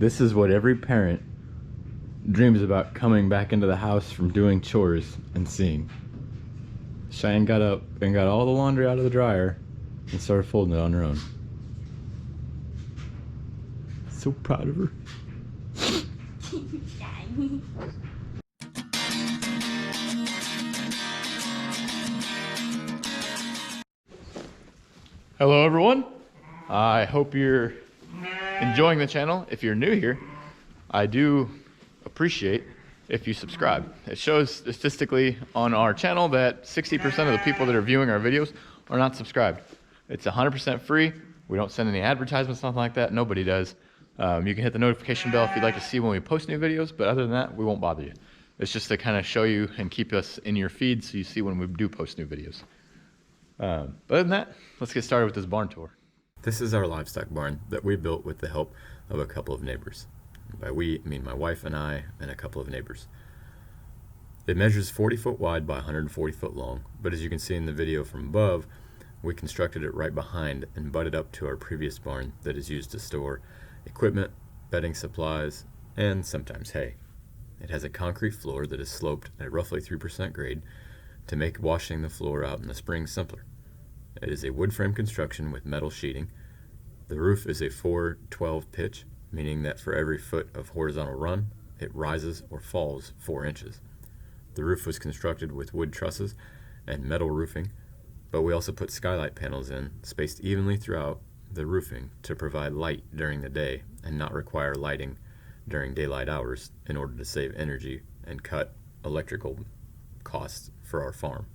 This is what every parent dreams about coming back into the house from doing chores and seeing. Cheyenne got up and got all the laundry out of the dryer and started folding it on her own. So proud of her. Hello everyone. I hope you're enjoying the channel. If you're new here, I do appreciate if you subscribe. It shows statistically on our channel that 60% of the people that are viewing our videos are not subscribed. It's 100% free. We don't send any advertisements, nothing like that. Nobody does. You can hit the notification bell if you'd like to see when we post new videos, but other than that, we won't bother you. It's just to kind of show you and keep us in your feed so you see when we do post new videos. But other than that, let's get started with this barn tour. This is our livestock barn that we built with the help of a couple of neighbors. By we, I mean my wife and I and a couple of neighbors. It measures 40 foot wide by 140 foot long, but as you can see in the video from above, we constructed it right behind and butted up to our previous barn that is used to store equipment, bedding supplies, and sometimes hay. It has a concrete floor that is sloped at roughly 3% grade to make washing the floor out in the spring simpler. It is a wood frame construction with metal sheeting. The roof is a 4/12 pitch, meaning that for every foot of horizontal run, it rises or falls 4 inches. The roof was constructed with wood trusses and metal roofing, but we also put skylight panels in, spaced evenly throughout the roofing to provide light during the day and not require lighting during daylight hours in order to save energy and cut electrical costs for our farm.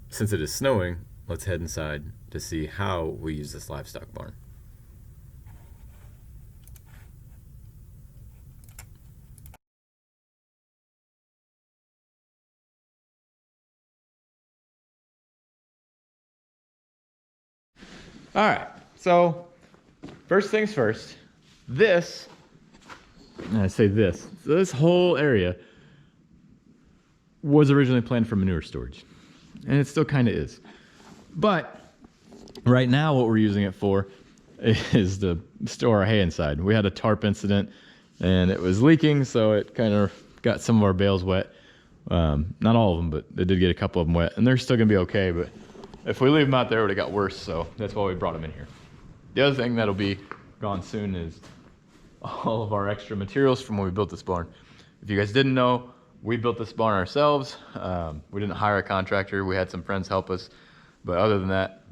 Since it is snowing, let's head inside to see how we use this livestock barn. All right, so first things first, this whole area was originally planned for manure storage, and it still kind of is. But right now what we're using it for is to store our hay inside. We had a tarp incident and it was leaking, so it kind of got some of our bales wet. Not all of them, but it did get a couple of them wet, and they're still gonna be okay, but if we leave them out there, it would have got worse, so that's why we brought them in here. The other thing that'll be gone soon is all of our extra materials from when we built this barn. If you guys didn't know, we built this barn ourselves. We didn't hire a contractor. We had some friends help us. But other than that,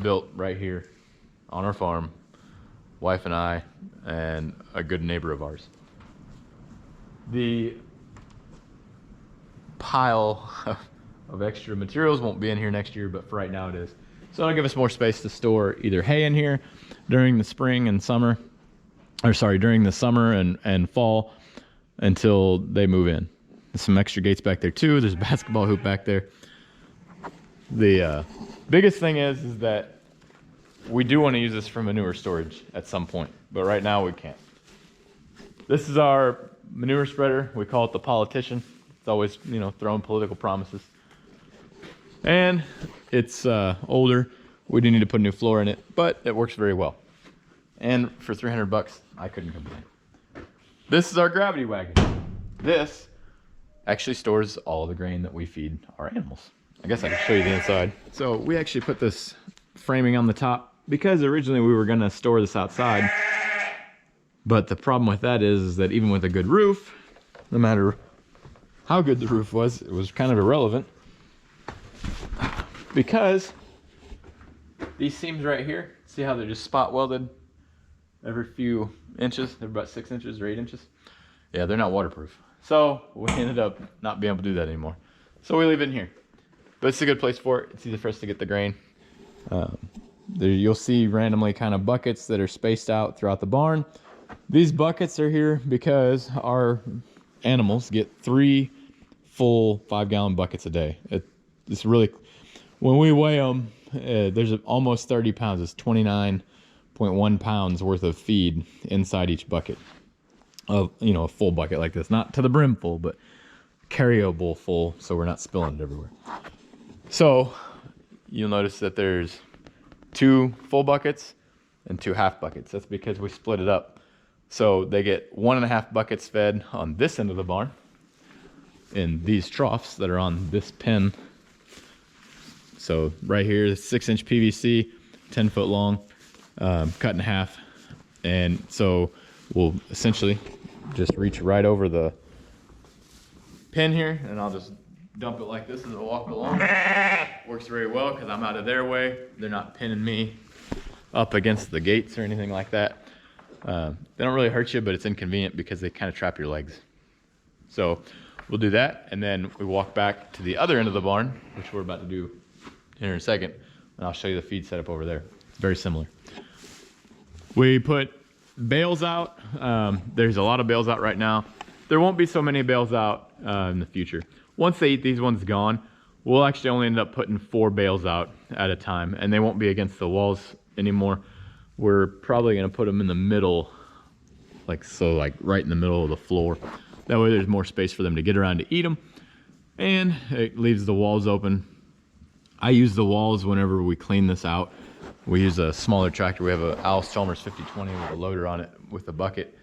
built right here on our farm, wife and I, and a good neighbor of ours. The pile of extra materials won't be in here next year, but for right now it is. So it'll give us more space to store either hay in here during the spring and summer, or sorry, during the summer and fall until they move in. There's some extra gates back there too. There's a basketball hoop back there. The biggest thing is that we do want to use this for manure storage at some point, but right now we can't. This is our manure spreader. We call it the politician. It's always, you know, throwing political promises. And it's older. We do need to put a new floor in it, but it works very well. And for 300 bucks, I couldn't complain. This is our gravity wagon. This actually stores all of the grain that we feed our animals. I guess I can show you the inside. So we actually put this framing on the top because originally we were gonna store this outside. But the problem with that is that even with a good roof, no matter how good the roof was, it was kind of irrelevant because these seams right here, see how they're just spot welded every few inches? They're about 6 inches or 8 inches. Yeah, they're not waterproof. So we ended up not being able to do that anymore. So we leave it in here. But it's a good place for it. It's easy for us to get the grain. There you'll see randomly kind of buckets that are spaced out throughout the barn. These buckets are here because our animals get 3 full 5-gallon buckets a day. It's really, when we weigh them, there's almost 30 pounds. It's 29.1 pounds worth of feed inside each bucket. Of, you know, a full bucket like this, not to the brim full, but carryable full, so we're not spilling it everywhere. So you'll notice that there's 2 full buckets and 2 half buckets. That's because we split it up So they get 1.5 buckets fed on this end of the barn in these troughs that are on this pin. So right here, 6-inch PVC, 10 foot long, cut in half. And so we'll essentially just reach right over the pin here, and I'll just dump it like this as I walk along. Works very well because I'm out of their way. They're not pinning me up against the gates or anything like that. They don't really hurt you, but it's inconvenient because they kind of trap your legs. So we'll do that, and then we walk back to the other end of the barn, which we're about to do here in a second, and I'll show you the feed setup over there. It's very similar. We put bales out. There's a lot of bales out right now. There won't be so many bales out in the future. Once they eat these ones gone, we'll actually only end up putting 4 bales out at a time, and they won't be against the walls anymore. We're probably gonna put them in the middle, like right in the middle of the floor. That way there's more space for them to get around to eat them, and it leaves the walls open. I use the walls whenever we clean this out. We use a smaller tractor. We have a Allis Chalmers 5020 with a loader on it with a bucket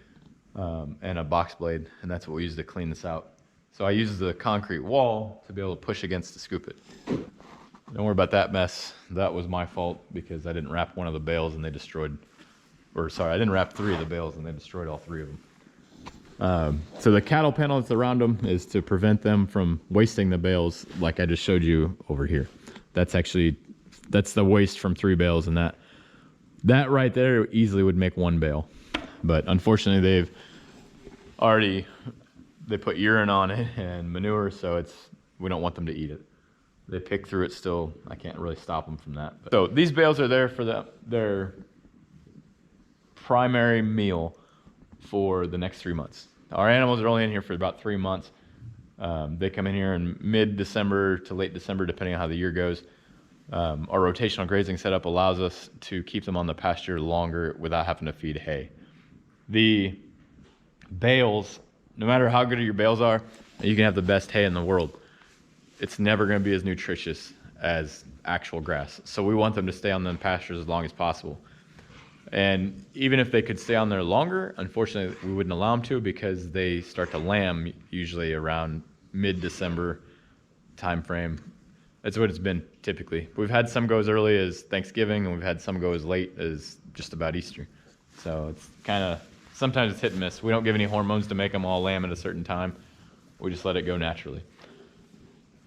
and a box blade, and that's what we use to clean this out. So I use the concrete wall to be able to push against to scoop it. Don't worry about that mess. That was my fault because I didn't wrap one of the bales and they destroyed, or sorry, I didn't wrap 3 of the bales and they destroyed all 3 of them. So the cattle panel that's around them is to prevent them from wasting the bales like I just showed you over here. That's the waste from 3 bales, and that right there easily would make 1 bale. But unfortunately they put urine on it and manure, so we don't want them to eat it. They pick through it still. I can't really stop them from that. So these bales are there for their primary meal for the next 3 months. Our animals are only in here for about 3 months. They come in here in mid-December to late December, depending on how the year goes. Our rotational grazing setup allows us to keep them on the pasture longer without having to feed hay. The bales, no matter how good your bales are, you can have the best hay in the world. It's never going to be as nutritious as actual grass. So we want them to stay on the pastures as long as possible. And even if they could stay on there longer, unfortunately, we wouldn't allow them to because they start to lamb usually around mid-December time frame. That's what it's been typically. We've had some go as early as Thanksgiving, and we've had some go as late as just about Easter. So it's kind of, sometimes it's hit and miss. We don't give any hormones to make them all lamb at a certain time. We just let it go naturally.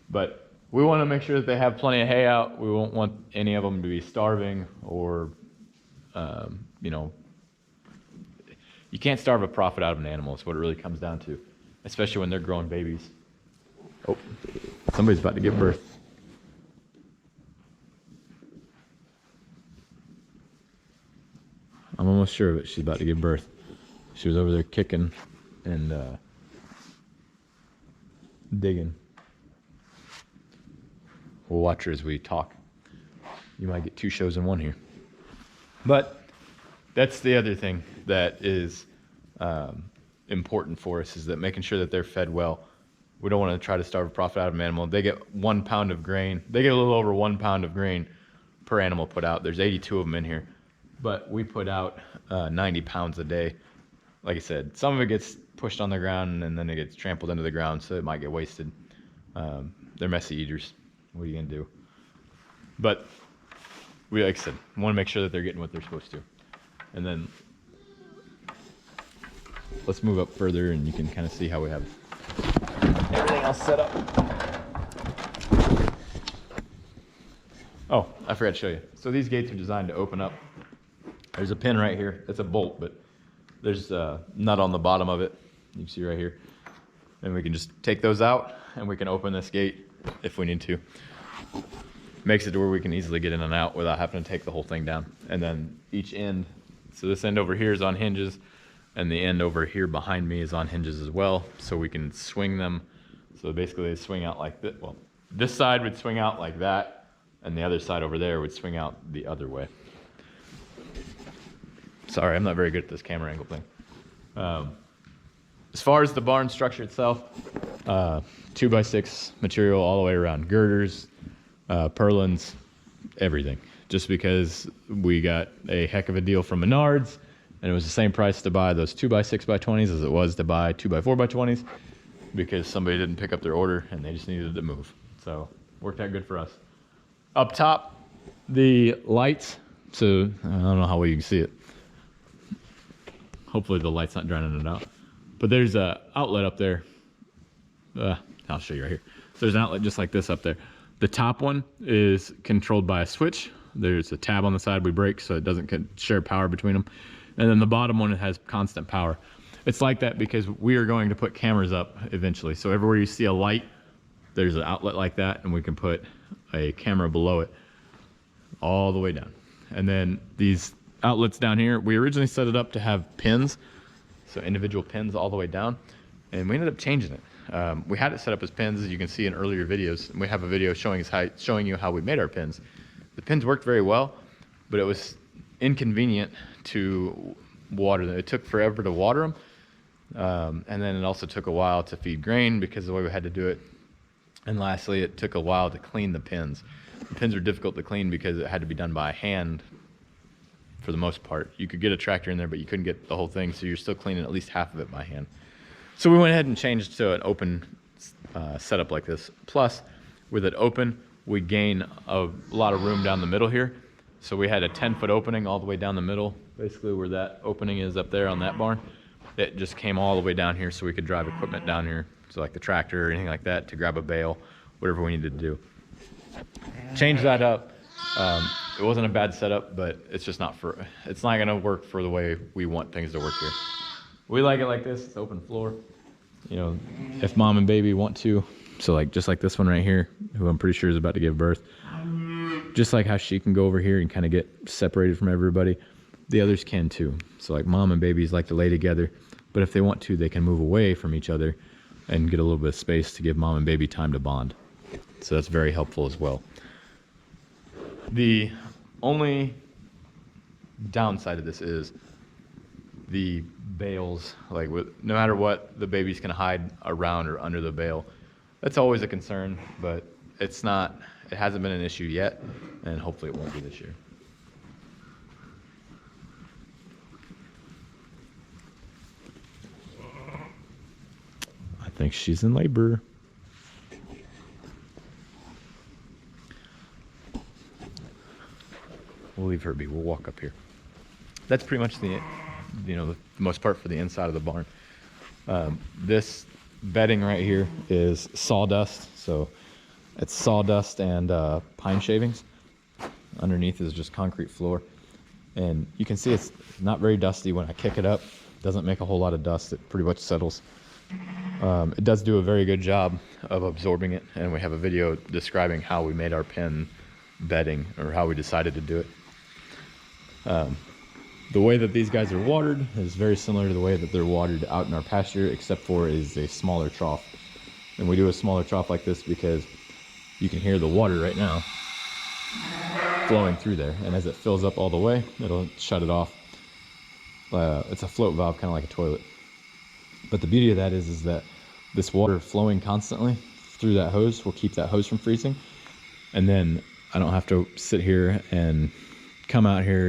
But we want to make sure that they have plenty of hay out. We won't want any of them to be starving or, you can't starve a profit out of an animal. It's what it really comes down to, especially when they're growing babies. Oh, somebody's about to give birth. I'm almost sure of it. She's about to give birth. She was over there kicking and digging. We'll watch her as we talk. You might get 2 shows in 1 here. But that's the other thing that is important for us, is that making sure that they're fed well. We don't want to try to starve a profit out of an animal. They get 1 pound of grain. They get a little over 1 pound of grain per animal put out. There's 82 of them in here. But we put out 90 pounds a day. Like I said, some of it gets pushed on the ground and then it gets trampled into the ground, so it might get wasted. They're messy eaters. What are you going to do? But we, like I said, want to make sure that they're getting what they're supposed to. And then let's move up further and you can kind of see how we have everything else set up. Oh, I forgot to show you. So these gates are designed to open up. There's a pin right here. It's a bolt, but there's a nut on the bottom of it. You can see right here. And we can just take those out and we can open this gate if we need to. Makes it to where we can easily get in and out without having to take the whole thing down. And then each end, so this end over here is on hinges, and the end over here behind me is on hinges as well, so we can swing them. So basically they swing out like this. Well, this side would swing out like that, and the other side over there would swing out the other way. Sorry, I'm not very good at this camera angle thing. As far as the barn structure itself, 2x6 material all the way around, girders, purlins, everything. Just because we got a heck of a deal from Menards, And it was the same price to buy those 2x6x20s as it was to buy 2x4x20s, because somebody didn't pick up their order and they just needed to move. So worked out good for us. Up top, the lights. So I don't know how well you can see it. Hopefully the light's not drowning it out. But there's a outlet up there. I'll show you right here. So there's an outlet just like this up there. The top one is controlled by a switch. There's a tab on the side we break so it doesn't share power between them. And then the bottom one has constant power. It's like that because we are going to put cameras up eventually. So everywhere you see a light, there's an outlet like that, and we can put a camera below it all the way down. And then these outlets down here, we originally set it up to have pins, so individual pins all the way down, and we ended up changing it. We had it set up as pins, as you can see in earlier videos, and we have a video showing you how we made our pins. The pins worked very well, but it was inconvenient to water them. It took forever to water them, and then it also took a while to feed grain because of the way we had to do it. And lastly, it took a while to clean the pins. The pins were difficult to clean because it had to be done by hand for the most part. You could get a tractor in there, but you couldn't get the whole thing, so you're still cleaning at least half of it by hand. So we went ahead and changed to an open setup like this. Plus, with it open, we gain a lot of room down the middle here. So we had a 10-foot opening all the way down the middle, basically where that opening is up there on that barn. It just came all the way down here so we could drive equipment down here, so like the tractor or anything like that, to grab a bale, whatever we needed to do. Change that up. It wasn't a bad setup, but it's just not going to work for the way we want things to work here. We like it like this. It's open floor. You know, if mom and baby want to, so like just like this one right here, who I'm pretty sure is about to give birth, just like how she can go over here and kind of get separated from everybody, the others can too. So like mom and babies like to lay together, but if they want to, they can move away from each other and get a little bit of space to give mom and baby time to bond. So that's very helpful as well. The only downside of this is the bales, like no matter what, the baby's can hide around or under the bale. That's always a concern, but it hasn't been an issue yet, and hopefully it won't be this year. I think she's in labor. We'll leave her be. We'll walk up here. That's pretty much the most part for the inside of the barn. This bedding right here is sawdust. So it's sawdust and pine shavings. Underneath is just concrete floor. And you can see it's not very dusty when I kick it up. It doesn't make a whole lot of dust. It pretty much settles. It does do a very good job of absorbing it. And we have a video describing how we made our pen bedding, or how we decided to do it. The way that these guys are watered is very similar to the way that they're watered out in our pasture, except for is a smaller trough. And we do a smaller trough like this because you can hear the water right now flowing through there. And as it fills up all the way, it'll shut it off. It's a float valve, kind of like a toilet. But the beauty of that is that this water flowing constantly through that hose will keep that hose from freezing. And then I don't have to sit here and come out here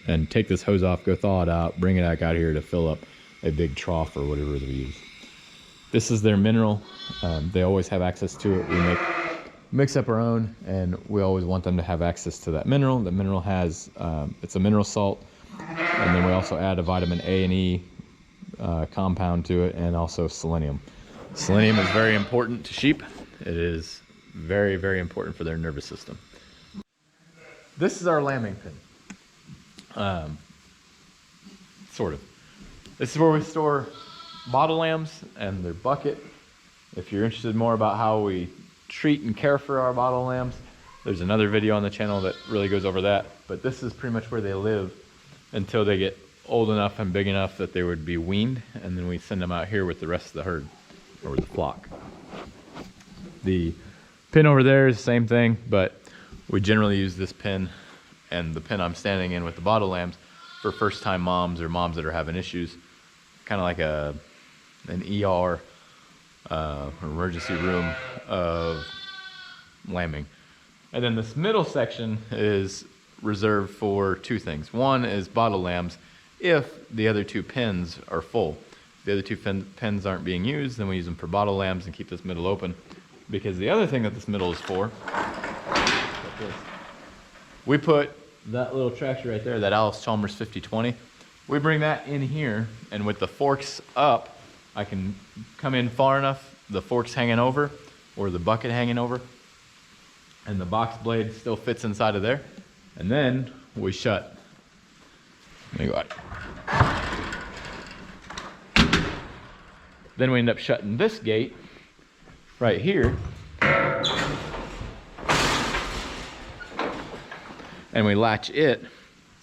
and take this hose off, go thaw it out, bring it back out here to fill up a big trough or whatever they use. This is their mineral. They always have access to it. We mix up our own, and we always want them to have access to that mineral. The mineral has, it's a mineral salt, and then we also add a vitamin A and E compound to it, and also selenium. Selenium is very important to sheep. It is very, very important for their nervous system. This is our lambing pen. Sort of. This is where we store bottle lambs and their bucket. If you're interested more about how we treat and care for our bottle lambs, there's another video on the channel that really goes over that. But this is pretty much where they live until they get old enough and big enough that they would be weaned, and then we send them out here with the rest of the herd, or the flock. The pin over there is the same thing, but we generally use this pin and the pin I'm standing in with the bottle lambs for first-time moms or moms that are having issues, kind of like an ER, emergency room of lambing. And then this middle section is reserved for two things. One is bottle lambs if the other two pins are full. If the other two pins aren't being used, then we use them for bottle lambs and keep this middle open. Because the other thing that this middle is for, we put that little tractor right there, that Allis Chalmers 5020. We bring that in here, and with the forks up, I can come in far enough, the forks hanging over, or the bucket hanging over, and the box blade still fits inside of there. And then we shut. Let me go out. Then we end up shutting this gate right here. And we latch it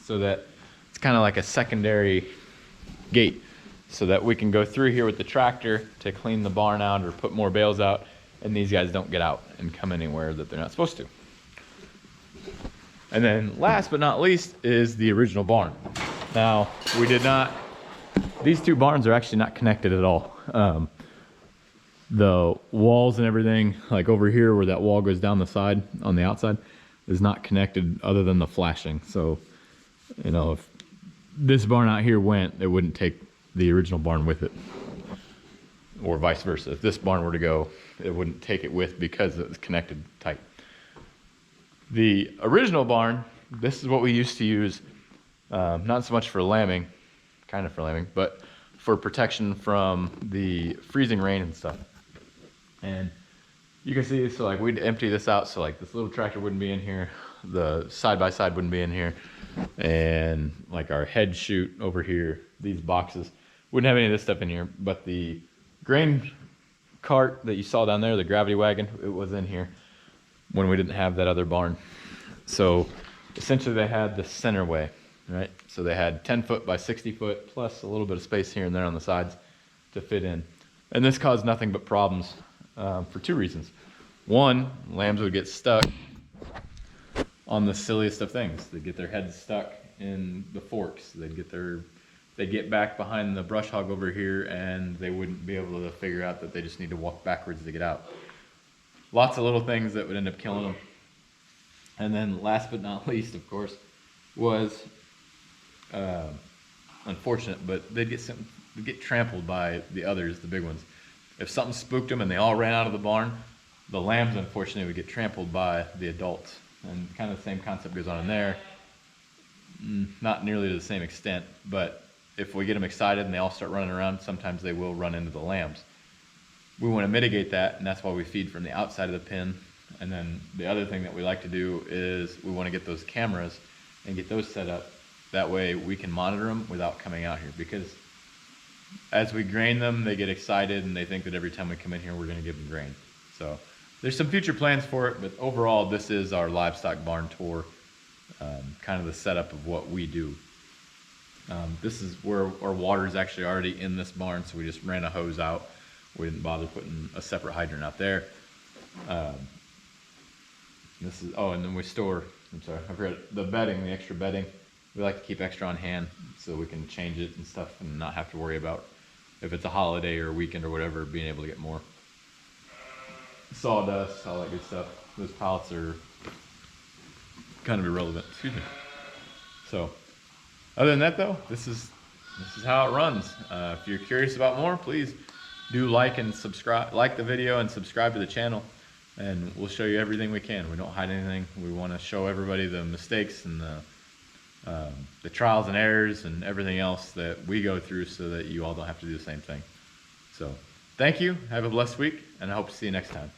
so that it's kind of like a secondary gate, so that we can go through here with the tractor to clean the barn out or put more bales out, and these guys don't get out and come anywhere that they're not supposed to. And then last but not least is the original barn. Now, we did not, these two barns are actually not connected at all. The walls and everything, like over here where that wall goes down the side on the outside, is not connected other than the flashing. So, you know, if this barn out here went, it wouldn't take the original barn with it, or vice versa. If this barn were to go, it wouldn't take it with because it was connected tight. The original barn, this is what we used to use, not so much for lambing, kind of for lambing, but for protection from the freezing rain and stuff. And you can see, so like we'd empty this out, so like this little tractor wouldn't be in here, the side-by-side wouldn't be in here, and like our head chute over here, these boxes, wouldn't have any of this stuff in here, but the grain cart that you saw down there, the gravity wagon, it was in here when we didn't have that other barn. So essentially they had the center way, right? So they had 10 foot by 60 foot plus a little bit of space here and there on the sides to fit in. And this caused nothing but problems for two reasons. One, lambs would get stuck on the silliest of things. They'd get their heads stuck in the forks. They'd get back behind the brush hog over here, and they wouldn't be able to figure out that they just need to walk backwards to get out. Lots of little things that would end up killing them. And then last but not least, of course, was unfortunate, but they'd get trampled by the others, the big ones. If something spooked them and they all ran out of the barn, the lambs unfortunately would get trampled by the adults. And kind of the same concept goes on in there. Not nearly to the same extent, but if we get them excited and they all start running around, sometimes they will run into the lambs. We want to mitigate that, and that's why we feed from the outside of the pen. And then the other thing that we like to do is we want to get those cameras and get those set up. That way we can monitor them without coming out here, because as we grain them, they get excited and they think that every time we come in here, we're going to give them grain. So there's some future plans for it, but overall, this is our livestock barn tour, kind of the setup of what we do. This is where our water is actually already in this barn, so we just ran a hose out. We didn't bother putting a separate hydrant out there. This is, oh, and then we store, I'm sorry, I forgot, the bedding, the extra bedding. We like to keep extra on hand so we can change it and stuff and not have to worry about, if it's a holiday or a weekend or whatever, being able to get more. Sawdust, all that good stuff. Those pallets are kind of irrelevant, excuse me. So, other than that though, this is how it runs. If you're curious about more, please do like and subscribe, like the video and subscribe to the channel, and we'll show you everything we can. We don't hide anything. We want to show everybody the mistakes and the trials and errors and everything else that we go through, so that you all don't have to do the same thing. So thank you, have a blessed week, and I hope to see you next time.